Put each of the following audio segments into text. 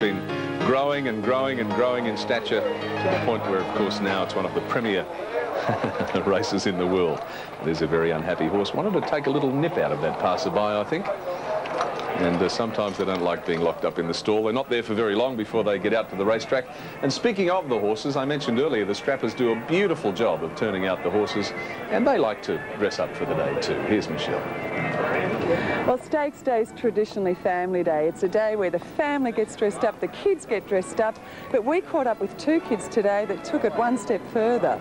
Been growing and growing and growing in stature to the point where, of course, now it's one of the premier races in the world. There's a very unhappy horse. Wanted to take a little nip out of that passerby, I think. And sometimes they don't like being locked up in the stall. They're not there for very long before they get out to the racetrack. And speaking of the horses, I mentioned earlier the strappers do a beautiful job of turning out the horses, and they like to dress up for the day too. Here's Michelle. Well, Stakes Day is traditionally family day. It's a day where the family gets dressed up, the kids get dressed up, but we caught up with two kids today that took it one step further.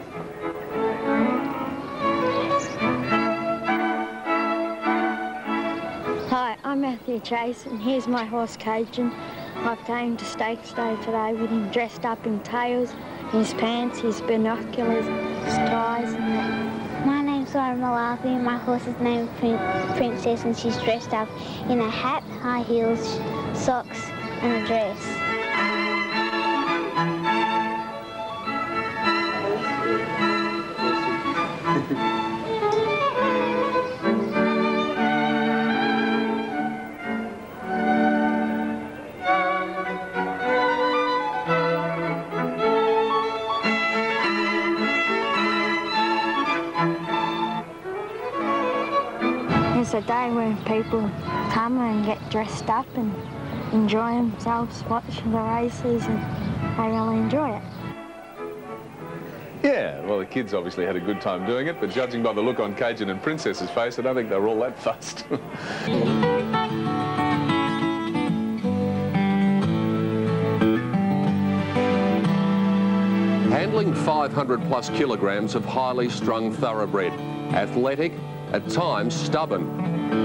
Hi, I'm Matthew Chase, and here's my horse Cajun. I've came to Stakes Day today with him dressed up in tails, his pants, his binoculars, his ties and that. My name's Laura Malathi and my horse is named Princess, and she's dressed up in a hat, high heels, socks and a dress. It's a day where people come and get dressed up and enjoy themselves watching the races, and they really enjoy it. Yeah, well, the kids obviously had a good time doing it, but judging by the look on Cajun and Princess's face, I don't think they were all that fussed. Handling 500+ kilograms of highly strung thoroughbred, athletic, at times stubborn.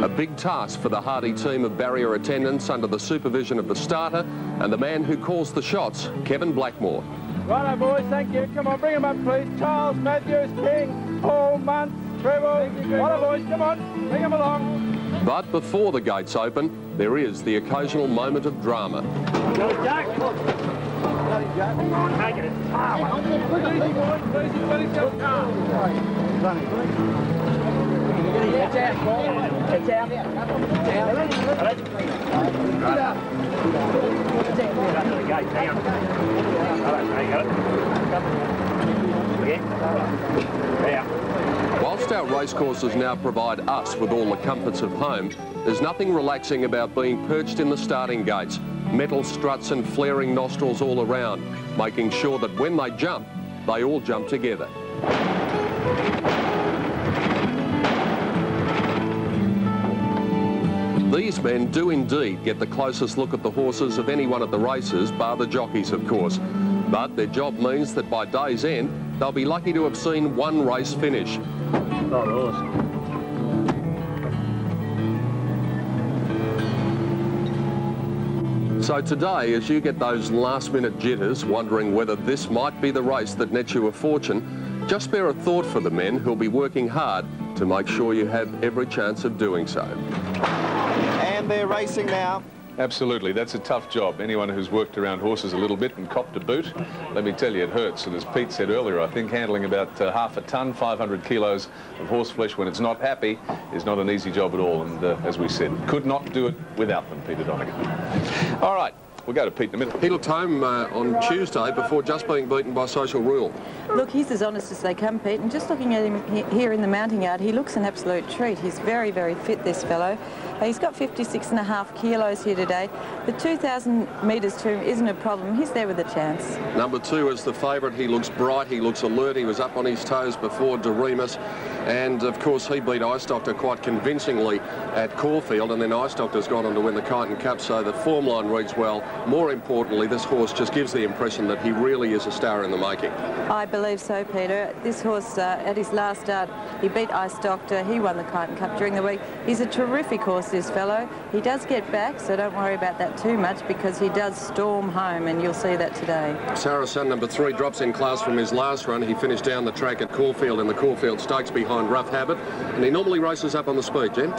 A big task for the hardy team of barrier attendants under the supervision of the starter and the man who calls the shots, Kevin Blackmore. Righto, boys, thank you. Come on, bring them up, please. Charles, Matthews, King, Paul, Muntz, Trevor. Righto, boys, come on, bring them along. But before the gates open, there is the occasional moment of drama. Go, Jack. Come on, make it. Easy, boys, please. You've got yourself It's out, Paul. It's out. Whilst our racecourses now provide us with all the comforts of home, there's nothing relaxing about being perched in the starting gates, metal struts and flaring nostrils all around, making sure that when they jump, they all jump together. These men do indeed get the closest look at the horses of anyone at the races, bar the jockeys, of course. But their job means that by day's end, they'll be lucky to have seen one race finish. So today, as you get those last-minute jitters, wondering whether this might be the race that nets you a fortune, just spare a thought for the men who'll be working hard to make sure you have every chance of doing so. And they're racing now. Absolutely, that's a tough job. Anyone who's worked around horses a little bit and copped a boot, let me tell you, it hurts. And as Pete said earlier, I think handling about half a tonne, 500 kilos of horse flesh when it's not happy is not an easy job at all. And as we said, could not do it without them, Peter Donegan. All right. We'll go to Pete in a minute. He looked home on Tuesday before just being beaten by Social Rule. Look, he's as honest as they come, Pete, and just looking at him here in the mounting yard, he looks an absolute treat. He's very, very fit, this fellow. He's got 56.5 kilos here today. The 2,000 metres to him isn't a problem. He's there with a chance. Number 2 is the favourite. He looks bright, he looks alert, he was up on his toes before Doremus, and of course he beat Ice Doctor quite convincingly at Caulfield, and then Ice Doctor's gone on to win the Kyneton Cup, so the form line reads well. More importantly, this horse just gives the impression that he really is a star in the making. I believe so, Peter. This horse, at his last start, he beat Ice Doctor. He won the Kyneton Cup during the week. He's a terrific horse, this fellow. He does get back, so don't worry about that too much, because he does storm home, and you'll see that today. Saracen, number 3, drops in class from his last run. He finished down the track at Caulfield in the Caulfield Stakes behind Rough Habit, and he normally races up on the speed, Jen.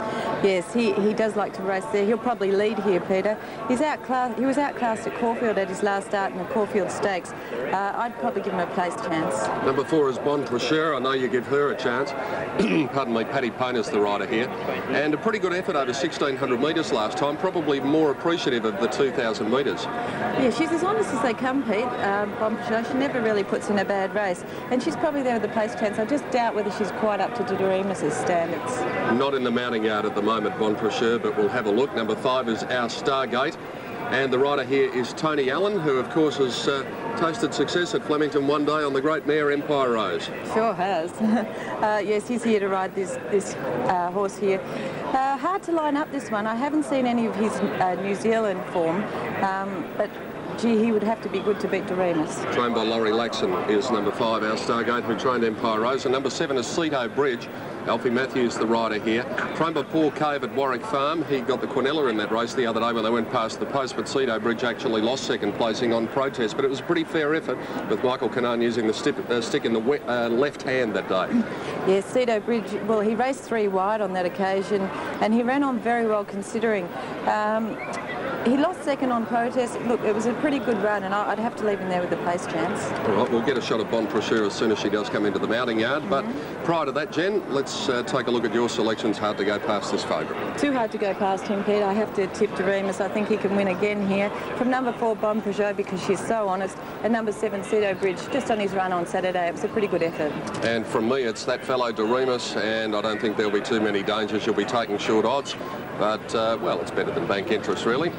Yes, he does like to race there. He'll probably lead here, Peter. He was outclassed at Caulfield at his last start in the Caulfield Stakes. I'd probably give him a place chance. Number 4 is Bon Clichere. I know you give her a chance. Pardon me, Paddy Payne is the rider here. And a pretty good effort over the 1600 metres last time, probably more appreciative of the 2000 metres. Yeah, she's as honest as they come, Pete. Bon Precheur, she never really puts in a bad race, and she's probably there with the place chance. I just doubt whether she's quite up to Doremus' standards. Not in the mounting yard at the moment, Bon Precheur, but we'll have a look. Number 5 is Our Stargate. And the rider here is Tony Allen, who, of course, has tasted success at Flemington one day on the great mare Empire Rose. Sure has. Yes, he's here to ride this horse here. Hard to line up this one. I haven't seen any of his New Zealand form, but gee, he would have to be good to beat Doremus. Trained by Laurie Laxon is number 5, Our Stargate, who trained Empire Rose. And number 7 is Ceto Bridge. Alfie Matthews, the rider here. Trained by Paul Cave at Warwick Farm. He got the Quinella in that race the other day when they went past the post, but Ceto Bridge actually lost second placing on protest. But it was a pretty fair effort, with Michael Canaan using the stick in the left hand that day. Yes, Ceto Bridge, well, he raced 3 wide on that occasion, and he ran on very well considering. He lost second on protest. Look, it was a pretty good run, and I'd have to leave him there with the place chance. All right, we'll get a shot of Bon Precheur as soon as she does come into the mounting yard. But prior to that, Jen, let's take a look at your selections. Hard to go past this favourite. Too hard to go past him, Pete. I have to tip Doremus. I think he can win again here. From number 4, Bon Precheur, because she's so honest, and number 7, Ceto Bridge, just on his run on Saturday. It was a pretty good effort. And from me, it's that fellow Doremus, and I don't think there'll be too many dangers. You'll be taking short odds. But, well, it's better than bank interest, really.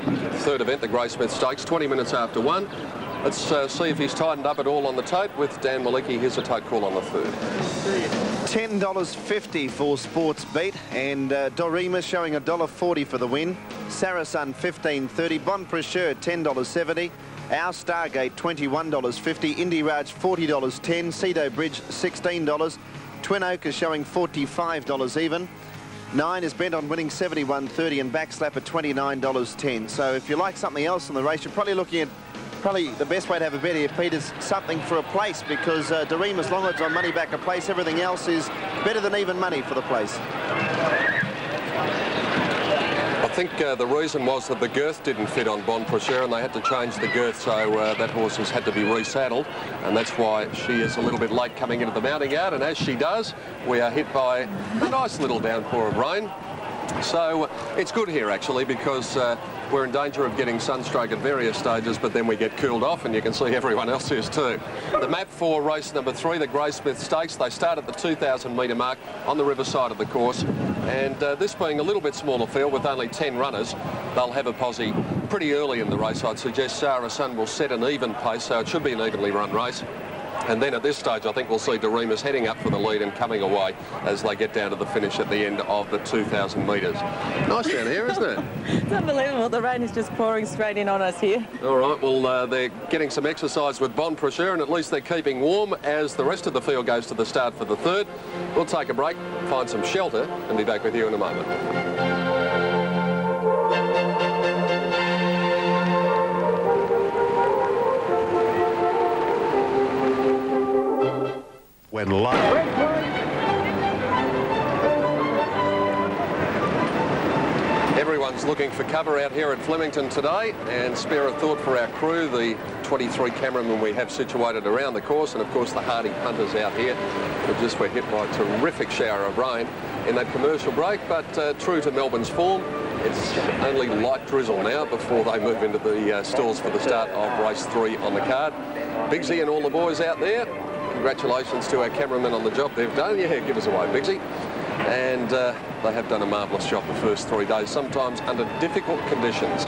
Third event, the Graysmith Stakes, 20 minutes after 1. Let's see if he's tightened up at all on the tote with Dan Malicki. Here's a tote call on the third. $10.50 for Sports Beat, and Doremus showing $1.40 for the win. Saracen $15.30, Bon Precheur $10.70, Our Stargate $21.50, Indy Raj $40.10, Ceto Bridge $16, Twin Oak is showing $45 even. 9 is bent on winning $71.30 and Backslap at $29.10. So if you like something else in the race, you're probably looking at the best way to have a bet here, Pete, is something for a place, because Doremus long odds on money back a place. Everything else is better than even money for the place. I think the reason was that the girth didn't fit on Bon Precheur, and they had to change the girth, so that horse has had to be resaddled, and that's why she is a little bit late coming into the mounting yard. And as she does, we are hit by a nice little downpour of rain. So it's good here, actually, because we're in danger of getting sunstroke at various stages, but then we get cooled off, and you can see everyone else is too. The map for race number 3, the Graysmith Stakes, they start at the 2,000 metre mark on the riverside of the course, and this being a little bit smaller field with only 10 runners, they'll have a posse pretty early in the race. I'd suggest Saracen will set an even pace, so it should be an evenly run race. And then at this stage, I think we'll see Doremus heading up for the lead and coming away as they get down to the finish at the end of the 2,000 metres. Nice down here, isn't it? It's unbelievable. The rain is just pouring straight in on us here. All right, well, they're getting some exercise with Bon Precheur, and at least they're keeping warm as the rest of the field goes to the start for the third. We'll take a break, find some shelter, and be back with you in a moment. When live. Everyone's looking for cover out here at Flemington today, and spare a thought for our crew, the 23 cameramen we have situated around the course, and of course the hardy punters out here who just were hit by a terrific shower of rain in that commercial break. But true to Melbourne's form, it's only light drizzle now before they move into the stalls for the start of race 3 on the card. Bigsy and all the boys out there, congratulations to our cameramen on the job they've done. Yeah, give us away, Bigsy. And they have done a marvellous job the first 3 days, sometimes under difficult conditions.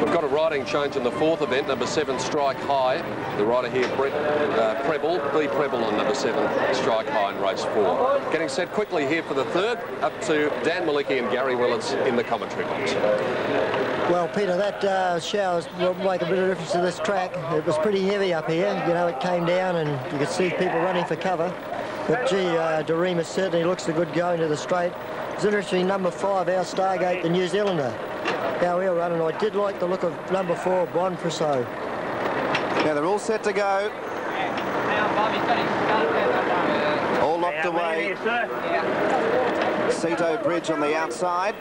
We've got a riding change in the 4th event, number 7, Strike High. The rider here, Preble, B. Preble on number 7, Strike High in race 4. Getting set quickly here for the 3rd, up to Dan Malicki and Gary Willits in the commentary box. Well, Peter, that shower will make a bit of difference to this track. It was pretty heavy up here. You know, it came down and you could see people running for cover. But, gee, Doremus certainly looks a good going to the straight. It's interesting, number 5, Our Stargate, the New Zealander. How he'll run, and I did like the look of number 4, Bon Precheur. Now they're all set to go. All locked away. Ceto Bridge on the outside.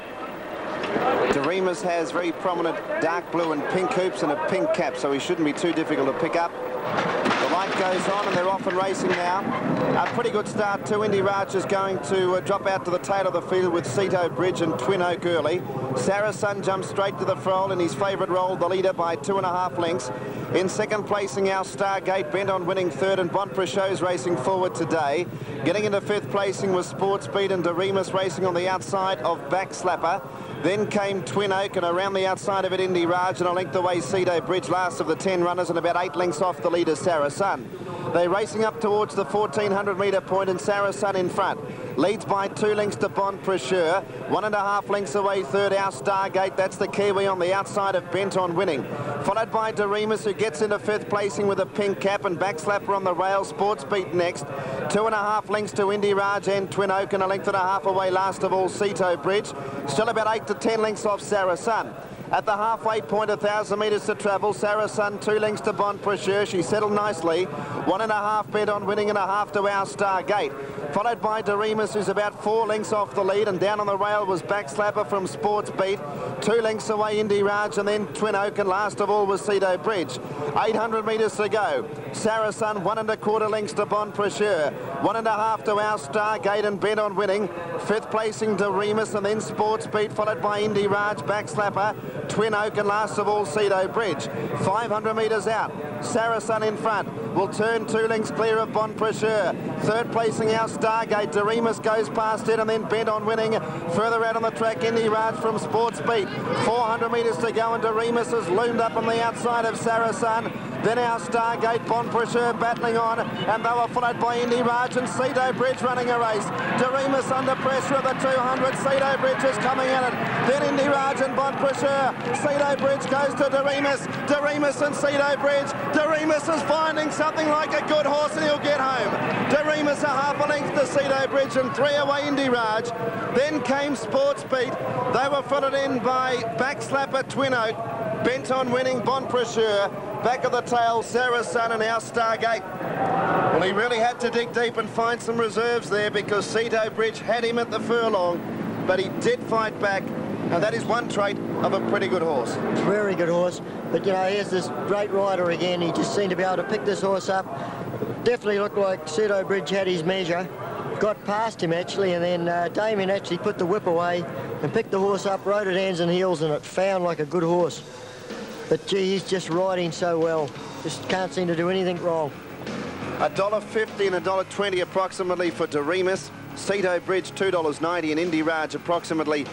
Doremus has very prominent dark blue and pink hoops and a pink cap, so he shouldn't be too difficult to pick up. The light goes on and they're off and racing now. A pretty good start too. Indy Raj is going to drop out to the tail of the field with Ceto Bridge and Twin Oak early. Sarah Sun jumps straight to the foal in his favourite role, the leader by 2.5 lengths. In second placing, our Stargate, bent on winning third, and Bon Prechau's racing forward today. Getting into fifth placing was Sport Speed and Doremus racing on the outside of Backslapper. Then came Twin Oak, and around the outside of it, Indy Raj, and a length away, Ceto Bridge, last of the 10 runners, and about 8 lengths off the leader, Sarah Sun. They're racing up towards the 1,400 metre point, and Sarah Sun in front. Leads by 2 lengths to Bon Precheur. 1.5 lengths away third, our Stargate. That's the Kiwi on the outside of Bent on Winning. Followed by Doremus, who gets into fifth placing with a pink cap, and Backslapper on the rail. Sports Beat next. 2.5 lengths to Indy Raj and Twin Oak, and a length and a half away last of all, Ceto Bridge. Still about 8 to 10 lengths off Sarah Sun. At the halfway point, 1,000 metres to travel. Sarah Sun 2 lengths to Bon Precheur. She settled nicely. 1.5 Bent on Winning and a half to our Stargate. Followed by Doremus, who's about 4 lengths off the lead, and down on the rail was Backslapper from Sports Beat. 2 lengths away, Indy Raj, and then Twin Oak, and last of all was Ceto Bridge. 800 metres to go. Sarah Sun 1.25 lengths to Bon Precheur. 1.5 to our Stargate and Bent on Winning. Fifth placing Doremus, and then Sports Beat, followed by Indy Raj, Backslapper, Twin Oak, and last of all Ceto Bridge. 500 metres out. Sarah Sun in front will turn 2 lengths clear of Bon Precheur. Third placing our Stargate. Doremus goes past it, and then Bent on Winning. Further out on the track, Indy Raj from Sports Beat. 400 metres to go, and Doremus has loomed up on the outside of Sarah Sun. Then our Stargate, Bon Precheur battling on, and they were followed by Indy Raj and Ceto Bridge running a race. Doremus under pressure at the 200. Ceto Bridge is coming at it. Then Indy Raj and Bon Precheur. Ceto Bridge goes to Doremus. Doremus and Ceto Bridge. Doremus is finding something like a good horse, and he'll get home. Doremus a half a length to Ceto Bridge, and 3 away Indy Raj. Then came Sports Beat. They were followed in by Backslapper, Twin Oak, Bent on Winning, Bon Precheur. Back of the tail, Sarah Sun and our Stargate. Well, he really had to dig deep and find some reserves there, because Ceto Bridge had him at the furlong, but he did fight back, and that is one trait of a pretty good horse. Very good horse, but you know, here's this great rider again. He just seemed to be able to pick this horse up. Definitely looked like Ceto Bridge had his measure. Got past him actually, and then Damien actually put the whip away and picked the horse up, rode it hands and heels, and it found like a good horse. But gee, he's just riding so well. Just can't seem to do anything wrong. $1.50 and $1.20 approximately for Doremus. Ceto Bridge $2.90, and Indy Raj approximately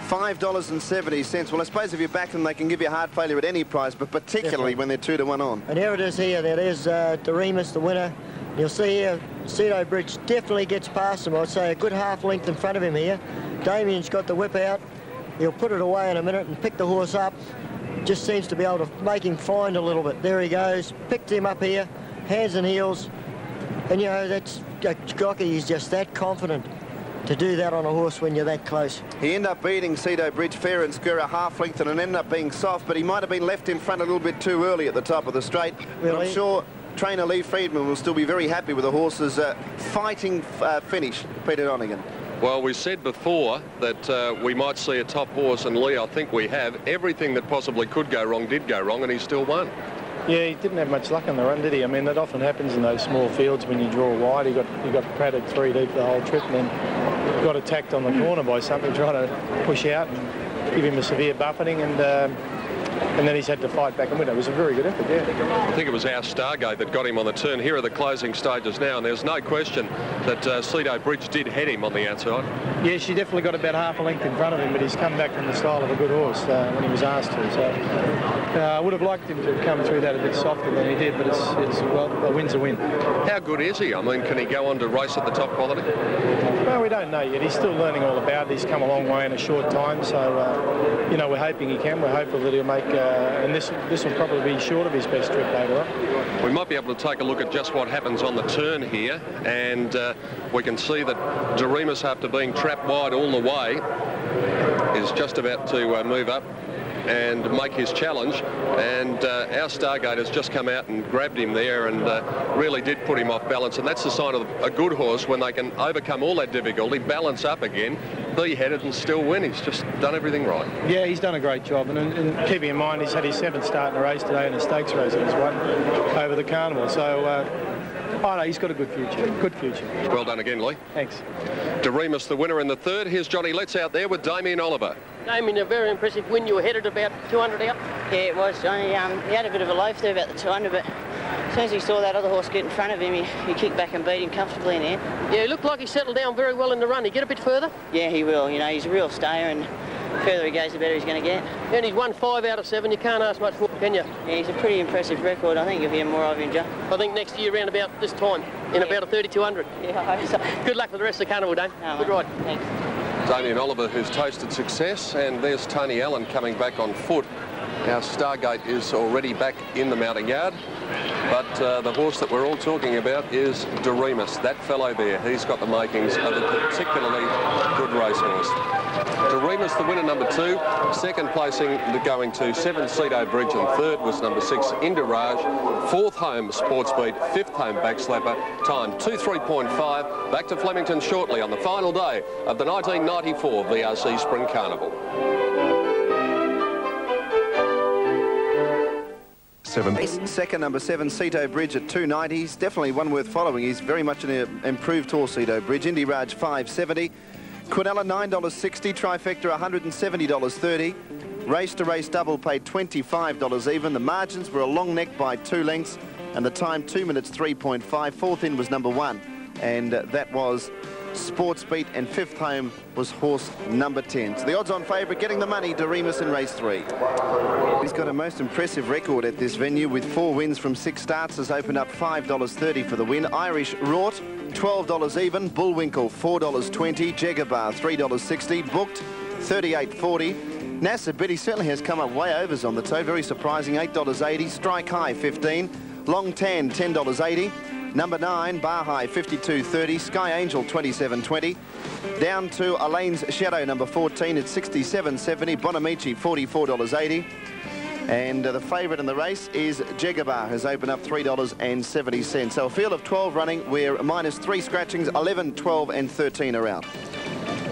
$5.70. Well, I suppose if you back them, they can give you a hard failure at any price, but particularly when they're 2 to 1 on. And here it is here. That is Doremus, the winner. You'll see here, Ceto Bridge definitely gets past him. I'd say a good half length in front of him here. Damien's got the whip out. He'll put it away in a minute and pick the horse up. Just seems to be able to make him find a little bit. There he goes. Picked him up here, hands and heels. And, you know, that's jockey is just that confident to do that on a horse when you're that close. He ended up beating Ceto Bridge fair and square a half length, and it ended up being soft, but he might have been left in front a little bit too early at the top of the straight. Really? But I'm sure trainer Lee Friedman will still be very happy with the horse's fighting finish, Peter Donegan. Well, we said before that we might see a top horse, and Lee, I think we have. Everything that possibly could go wrong did go wrong, and he still won. Yeah, he didn't have much luck on the run, did he? I mean, that often happens in those small fields when you draw wide. He got padded 3 deep the whole trip, and then got attacked on the corner by something trying to push out and give him a severe buffeting, and then he's had to fight back and win. It was a very good effort, yeah. I think it was our Stargate that got him on the turn. Here are the closing stages now, and there's no question that Ceto Bridge did head him on the outside. Yeah, she definitely got about half a length in front of him, but he's come back from the style of a good horse when he was asked to. So I would have liked him to have come through that a bit softer than he did, but well, a win's a win. How good is he? I mean, can he go on to race at the top quality? Well, we don't know yet. He's still learning all about it. He's come a long way in a short time, so you know, we're hoping he can. We're hopeful that he'll make, and this will probably be short of his best trip later on. We might be able to take a look at just what happens on the turn here, and we can see that Doremus, after being trapped wide all the way, is just about to move up and make his challenge, and our Stargate has just come out and grabbed him there and really did put him off balance, and that's the sign of a good horse when they can overcome all that difficulty, balance up again, be headed and still win. He's just done everything right. Yeah, he's done a great job, and keeping in mind he's had his 7th start in a race today and a stakes race he's won over the carnival. So, oh no, he's got a good future. Good future. Well done again, Lee. Thanks. DeRemus, the winner in the 3rd. Here's Johnny Letts out there with Damien Oliver. Damien, a very impressive win. You were headed about 200 out. Yeah, it was, Johnny. He had a bit of a loaf there about the 200, but as soon as he saw that other horse get in front of him, he kicked back and beat him comfortably in the end. Yeah, it looked like he settled down very well in the run. He get a bit further? Yeah, he will. You know, he's a real stayer, and the further he goes, the better he's going to get. And he's won 5 out of 7. You can't ask much more, can you? Yeah, he's a pretty impressive record. I think you'll hear more of him, Joe. I think next year around about this time, in about a 3200. Yeah, I hope so. Good luck for the rest of the carnival, Dame. No, good ride. Thanks. Damien Oliver, who's tasted success, and there's Tony Allen coming back on foot. Our Stargate is already back in the mounting yard, but the horse that we're all talking about is DeRemus. That fellow there, he's got the makings of a particularly good racehorse. DeRemus, the winner, number 2. 2nd placing, going to 7 Cedo Bridge, and 3rd was number 6 Indiraj. 4th home Sports Beat, 5th home Backslapper. Time 2:03.5. Back to Flemington shortly on the final day of the 1994 VRC Spring Carnival. 2nd, number 7, Cedo Bridge at 290. He's definitely one worth following. He's very much an improved horse, Cedo Bridge. Indiraj, $5.70. Quinella, $9.60. Trifecta, $170.30. Race to race double paid $25 even. The margins were a long neck by 2 lengths, and the time 2 minutes 3.5. 4th in was number 1, and that was Sports Beat, and 5th home was horse number 10. So the odds-on favourite getting the money, DeRemus in race 3. He's got a most impressive record at this venue with 4 wins from 6 starts. Has opened up $5.30 for the win. Irish Rort, $12 even. Bullwinkle, $4.20. Jegabar, $3.60. Booked, $38.40. NASA Biddy certainly has come up way overs on the toe. Very surprising, $8.80. Strike High, $15. Long Tan, $10.80. Number 9, Bar High, $52.30. Sky Angel, $27.20. Down to Elaine's Shadow, number 14, at $67.70. Bonamici, $44.80. And the favourite in the race is Jegabar, has opened up $3.70. So a field of 12 running, we're -3 scratchings, 11, 12 and 13 are out.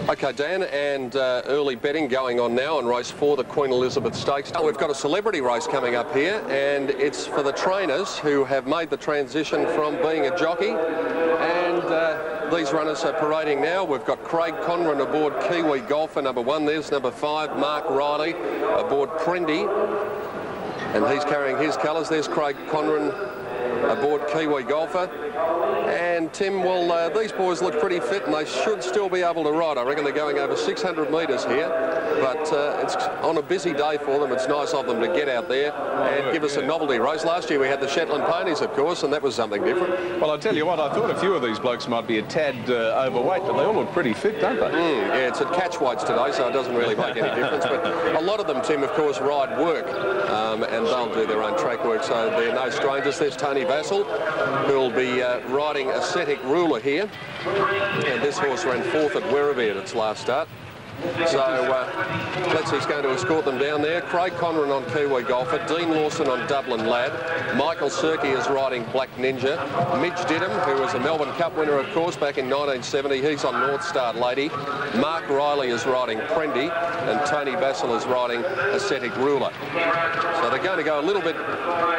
OK, Dan, and early betting going on now in race 4, the Queen Elizabeth Stakes. We've got a celebrity race coming up here, and it's for the trainers who have made the transition from being a jockey. And these runners are parading now. We've got Craig Conran aboard Kiwi Golfer, number 1. There's number 5, Mark Riley, aboard Prendy. And he's carrying his colours. There's Craig Conran aboard Kiwi Golfer. And Tim, well, these boys look pretty fit, and they should still be able to ride. I reckon they're going over 600 metres here, but it's on a busy day for them. It's nice of them to get out there and give us a novelty race. Last year we had the Shetland ponies, of course, and that was something different. Well, I tell you what, I thought a few of these blokes might be a tad overweight, but they all look pretty fit, don't they? Yeah, it's at catch weights today, so it doesn't really make any difference. But a lot of them, Tim, of course, ride work, and they'll do their own track work, so they're no strangers. There's Tony Vassell, who'll be riding Ascetic Ruler here, and this horse ran 4th at Werribee at its last start. So Letsy's going to escort them down there. Craig Conran on Kiwi Golfer, Dean Lawson on Dublin Lad, Michael Serkey is riding Black Ninja, Midge Didham, who was a Melbourne Cup winner, of course, back in 1970, he's on North Star Lady, Mark Riley is riding Prendy, and Tony Vassell is riding Ascetic Ruler. So they're going to go a little bit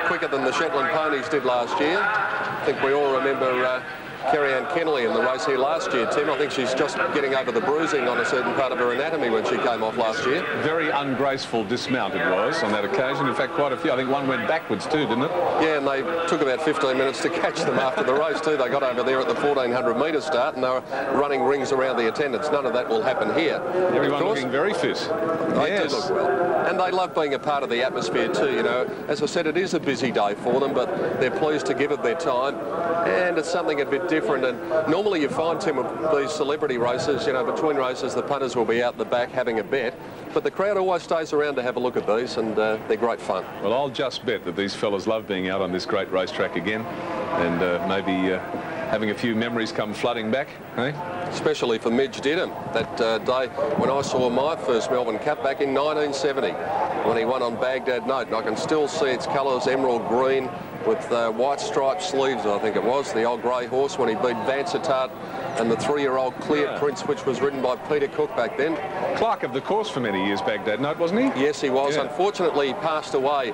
quicker than the Shetland ponies did last year. I think we all remember Kerry-Ann Kennelly in the race here last year, Tim. I think she's just getting over the bruising on a certain part of her anatomy when she came off last year. Very ungraceful dismount it was on that occasion. In fact, quite a few. I think one went backwards too, didn't it? Yeah, and they took about 15 minutes to catch them after the race too. They got over there at the 1400 metre start and they were running rings around the attendants. None of that will happen here. Everyone looking very fit. They do look well. And they love being a part of the atmosphere too, you know. As I said, it is a busy day for them, but they're pleased to give it their time. And it's something a bit different. And normally you find, Tim, with these celebrity races, you know, between races, the punters will be out the back having a bet. But the crowd always stays around to have a look at these, and they're great fun. Well, I'll just bet that these fellas love being out on this great racetrack again, and maybe having a few memories come flooding back, eh? Especially for Midge Didham, that day when I saw my first Melbourne Cup back in 1970, when he won on Baghdad Note. And I can still see its colours, emerald green with white striped sleeves, I think it was, the old grey horse when he beat Vansittart and the 3-year-old Clear Prince, which was ridden by Peter Cook back then. Clerk of the course for many years back, Dad, no, wasn't he? Yes, he was. Yeah. Unfortunately, he passed away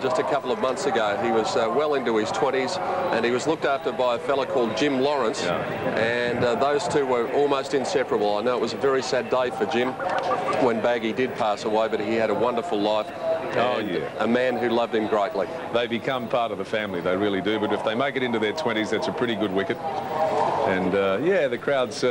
just a couple of months ago. He was well into his 20s, and he was looked after by a fella called Jim Lawrence, and those two were almost inseparable. I know it was a very sad day for Jim when Baggy did pass away, but he had a wonderful life. Oh, yeah. A man who loved him greatly. They become part of the family, they really do, but if they make it into their 20s, that's a pretty good wicket. And, yeah, the crowd's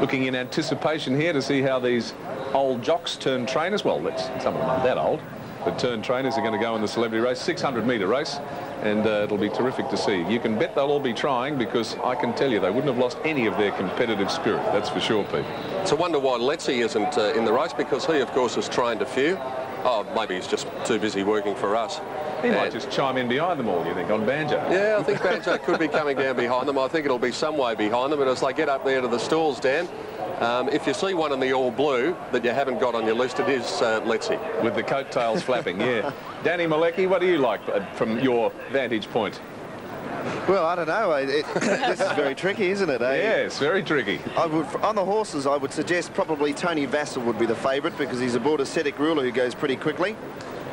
looking in anticipation here to see how these old jocks turn trainers. Well, some of them aren't that old, but turn trainers are going to go in the celebrity race, 600-metre race, and it'll be terrific to see. You can bet they'll all be trying, because I can tell you they wouldn't have lost any of their competitive spirit, that's for sure, Pete. It's a wonder why Letzi isn't in the race, because he, of course, has trained a few. Oh, maybe he's just too busy working for us. He might just chime in behind them all, you think, on Banjo? Yeah, I think Banjo could be coming down behind them. I think it'll be some way behind them, but as they get up there to the stalls, Dan, if you see one in the all blue that you haven't got on your list, it is Letzi. With the coattails flapping, yeah. Danny Malecki, what do you like from your vantage point? Well, I don't know. This is very tricky, isn't it? Yes, very tricky. On the horses, I would suggest probably Tony Vassal would be the favourite, because he's aboard a Cetic Ruler who goes pretty quickly.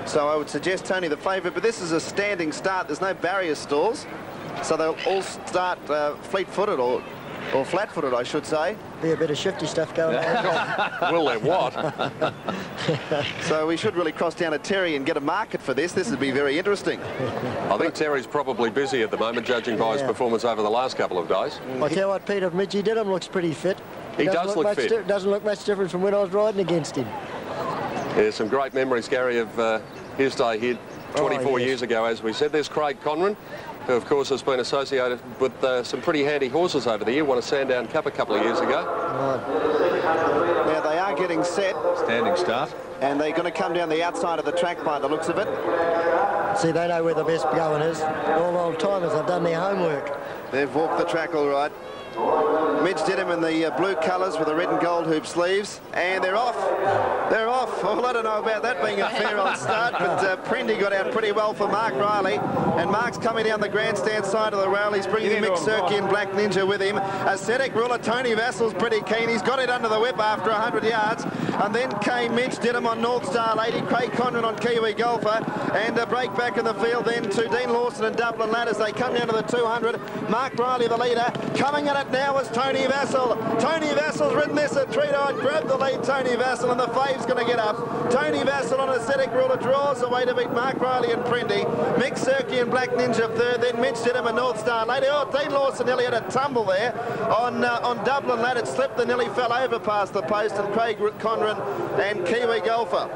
So I would suggest Tony the favourite, but this is a standing start. There's no barrier stalls, so they'll all start fleet-footed or flat-footed, I should say. Be a bit of shifty stuff going on. Will there what? So we should really cross down to Terry and get a market for this. This would be very interesting. I think Terry's probably busy at the moment, judging by his performance over the last couple of days. I tell you what, Peter, Midgie Didham looks pretty fit. He does look fit. Doesn't look much different from when I was riding against him. Yeah, some great memories, Gary, of his day here 24 years ago, as we said. There's Craig Conran, who, of course, has been associated with some pretty handy horses over the year. Won a Sandown Cup a couple of years ago. Now, they are getting set. Standing start. And they're going to come down the outside of the track by the looks of it. See, they know where the best going is. All old-timers have done their homework. They've walked the track all right. Midge Didham in the blue colours with the red and gold hoop sleeves, and they're off. They're off. Well, I don't know about that being a fair old start, but Prendy got out pretty well for Mark Riley, and Mark's coming down the grandstand side of the rail. He's bringing Mick Sirky and Black Ninja with him. A Cetic Ruler, Tony Vassal's pretty keen. He's got it under the whip after 100 yards, and then came Midge Didham on North Star Lady, Craig Conran on Kiwi Golfer, and a break back in the field then to Dean Lawson and Dublin Ladders. They come down to the 200. Mark Riley, the leader, coming at it now is Tony Vassal. Tony Vassal's ridden this at Treat-Eyed. Grab the lead, Tony Vassal, and the fave's going to get up. Tony Vassal on a Cetic Ruler draws away to beat Mark Riley and Prendy. Mick Sirky and Black Ninja third, then Mitch Didham and North Star Lady. Oh, Dean Lawson nearly had a tumble there on Dublin Lad. It slipped and nearly fell over past the post, and Craig Conran and Kiwi Golfer.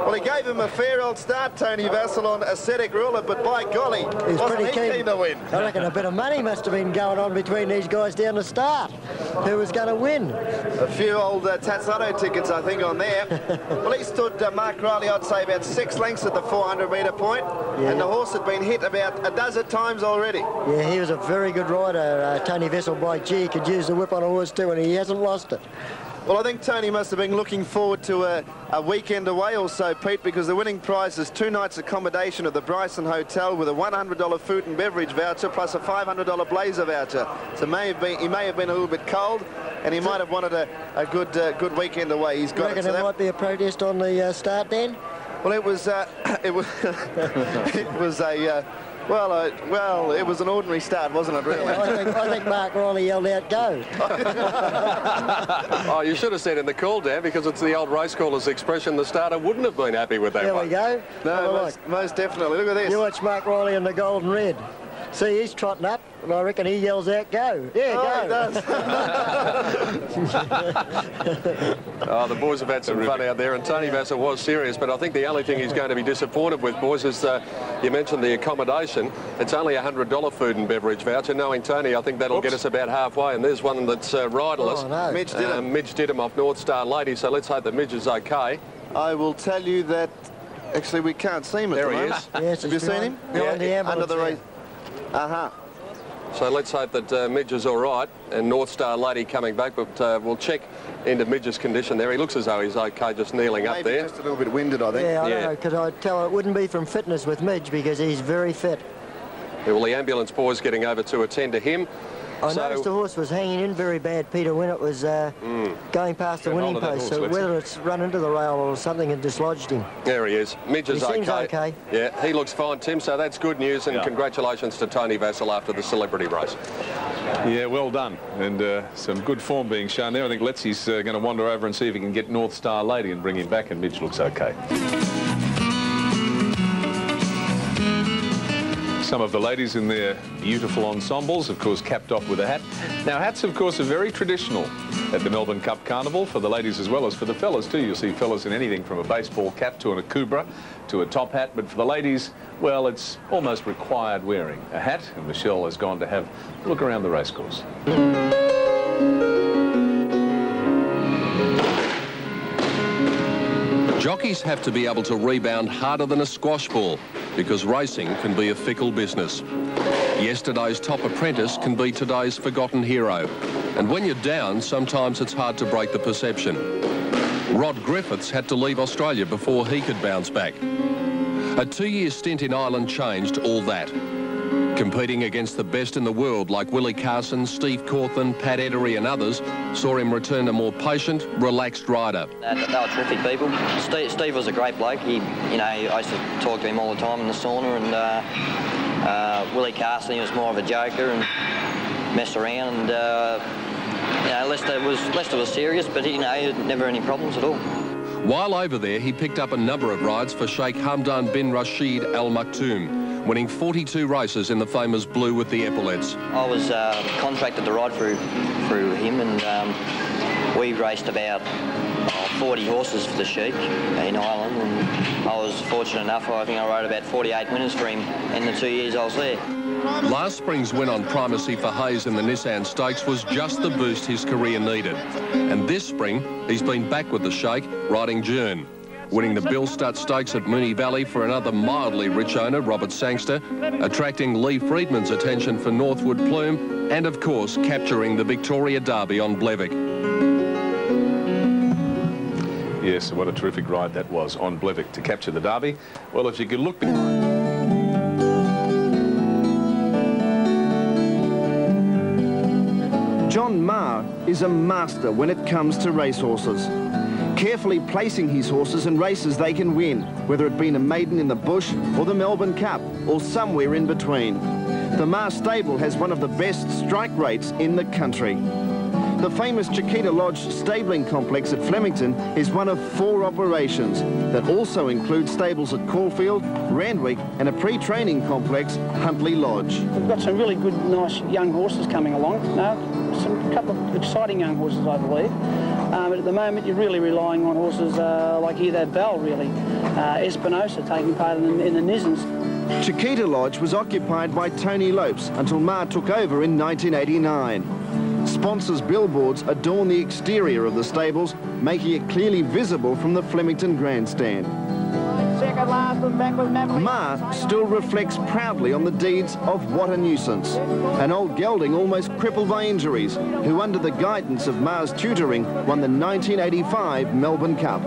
Well, he gave him a fair old start, Tony Vassal, on a Cetic Ruler, but by golly, wasn't he keen to win? I reckon a bit of money must have been going on between these guys down the start. Who was going to win? A few old Tazzano tickets, I think, on there. Well, he stood Mark Riley, I'd say, about 6 lengths at the 400-metre point, and the horse had been hit about a dozen times already. Yeah, he was a very good rider, Tony Vassal. By gee, he could use the whip on a horse too, and he hasn't lost it. Well, I think Tony must have been looking forward to a weekend away or so, Pete, because the winning prize is 2 nights accommodation at the Bryson Hotel with a $100 food and beverage voucher plus a $500 blazer voucher. So he may have been a little bit cold, and he might have wanted a good weekend away. He's got you reckon there might be a protest on the start then? Well, it was it was well, it was an ordinary start, wasn't it, really? I think Mark Riley yelled out, go. Oh, you should have said in the call, Dan, because it's the old race caller's expression. The starter wouldn't have been happy with that one. There we go. No, most definitely. Look at this. You watch Mark Riley in the gold and red. See, he's trotting up, and I reckon he yells out, go. Yeah, go. He does. Oh, the boys have had some fun out there, and Tony Vassal was serious, but I think the only thing he's going to be disappointed with, boys, is you mentioned the accommodation. It's only a $100 food and beverage voucher. Knowing Tony, I think that'll get us about halfway, and there's one that's riderless. Oh, no. Midge Didham. Midge Didham off North Star Lady, so let's hope that Midge is okay. I will tell you that, actually, we can't see him at the moment. There he is. Yes, have you seen him? Behind the ambulance. Under the race. Uh-huh. So let's hope that Midge is all right, and North Star Lady coming back, but we'll check into Midge's condition there. He looks as though he's okay, just kneeling up there. Just a little bit winded, I think. Yeah, I don't know, because I'd tell it wouldn't be from fitness with Midge, because he's very fit. Yeah, well, the ambulance boys getting over to attend to him. I noticed the horse was hanging in very bad, Peter, when it was going past the winning post. So whether it's run into the rail or something and dislodged him. There he is. Midge is okay. He seems okay. Yeah, he looks fine, Tim, so that's good news, and congratulations to Tony Vassell after the celebrity race. Yeah, well done. And some good form being shown there. I think Letsy's going to wander over and see if he can get North Star Lady and bring him back, and Midge looks okay. Some of the ladies in their beautiful ensembles, of course, capped off with a hat. Now, hats, of course, are very traditional at the Melbourne Cup Carnival for the ladies as well as for the fellas too. You'll see fellas in anything from a baseball cap to an akubra to a top hat, but for the ladies, well, it's almost required wearing a hat, and Michelle has gone to have a look around the racecourse. Jockeys have to be able to rebound harder than a squash ball because racing can be a fickle business. Yesterday's top apprentice can be today's forgotten hero. And when you're down, sometimes it's hard to break the perception. Rod Griffiths had to leave Australia before he could bounce back. A 2-year stint in Ireland changed all that. Competing against the best in the world like Willie Carson, Steve Cawthon, Pat Edery and others saw him return a more patient, relaxed rider. They were terrific people. Steve was a great bloke. He, I used to talk to him all the time in the sauna, and Willie Carson, he was more of a joker and messed around. And Lester was serious, but he never any problems at all. While over there, he picked up a number of rides for Sheikh Hamdan bin Rashid Al Maktoum, winning 42 races in the famous Blue with the Epaulets. I was contracted to ride through him, and we raced about 40 horses for the Sheikh in Ireland, and I was fortunate enough, I think I rode about 48 winners for him in the 2 years I was there. Last spring's win on primacy for Hayes in the Nissan Stakes was just the boost his career needed. And this spring, he's been back with the Sheikh, riding Jern, winning the Bill Stutt Stakes at Moonee Valley for another mildly rich owner, Robert Sangster, attracting Lee Friedman's attention for Northwood Plume, and of course, capturing the Victoria Derby on Blevick. Yes, what a terrific ride that was on Blevick to capture the Derby. Well, if you could look behind... John Maher is a master when it comes to racehorses, carefully placing his horses in races they can win, whether it be a maiden in the bush or the Melbourne Cup or somewhere in between. The Maher stable has one of the best strike rates in the country. The famous Chiquita Lodge stabling complex at Flemington is one of 4 operations that also include stables at Caulfield, Randwick and a pre-training complex, Huntley Lodge. We've got some really good, nice young horses coming along. A couple of exciting young horses, I believe. But at the moment, you're really relying on horses like Either Bell, really. Espinosa taking part in the Nizens. Chiquita Lodge was occupied by Tony Lopes until Maher took over in 1989. Sponsors' billboards adorn the exterior of the stables, making it clearly visible from the Flemington grandstand. Maher still reflects proudly on the deeds of What a Nuisance, an old gelding almost crippled by injuries, who under the guidance of Maher's tutoring won the 1985 Melbourne Cup.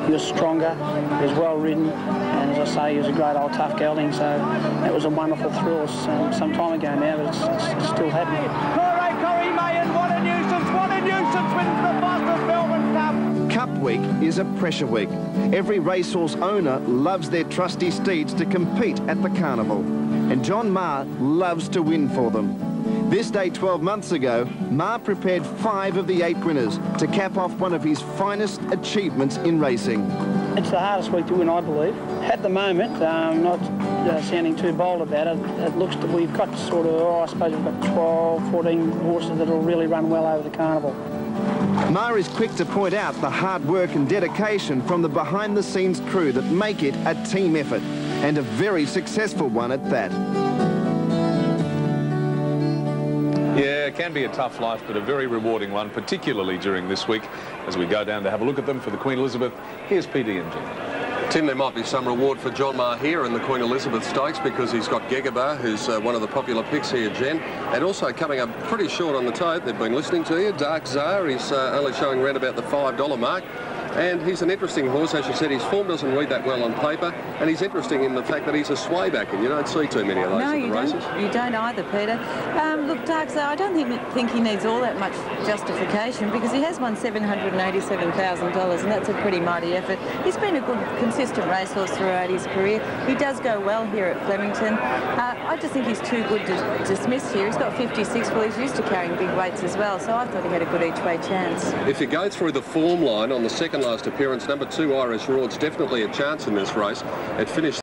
He was stronger, he was well ridden, and as I say, he was a great old tough gelding, so that was a wonderful thrill some time ago now, but it's still happening. What a nuisance wins the fastest Melbourne Cup. Cup week is a pressure week. Every racehorse owner loves their trusty steeds to compete at the carnival, and John Maher loves to win for them. This day 12 months ago, Maher prepared 5 of the 8 winners to cap off one of his finest achievements in racing. It's the hardest week to win, I believe. At the moment, not sounding too bold about it, it looks that we've got sort of, I suppose we've got 12, 14 horses that will really run well over the carnival. Maher is quick to point out the hard work and dedication from the behind-the-scenes crew that make it a team effort, and a very successful one at that. Yeah, it can be a tough life, but a very rewarding one, particularly during this week. As we go down to have a look at them for the Queen Elizabeth, here's PD and Jen. Tim, there might be some reward for John Maher here in the Queen Elizabeth Stakes because he's got Gegaba, who's one of the popular picks here, Jen. And also coming up pretty short on the tote, they've been listening to you, Dark Czar, he's only showing around about the $5 mark. And he's an interesting horse, as you said. His form doesn't read that well on paper, and he's interesting in the fact that he's a swayback, and you don't see too many of those in the races. You don't either, Peter. Look, Darks, I don't think he needs all that much justification because he has won $787,000, and that's a pretty mighty effort. He's been a good, consistent racehorse throughout his career. He does go well here at Flemington. I just think he's too good to dismiss here. He's got 56, well, he's used to carrying big weights as well, so I thought he had a good each-way chance. If you go through the form line on the second last appearance, number 2 Irish Rawd's definitely a chance in this race. It finished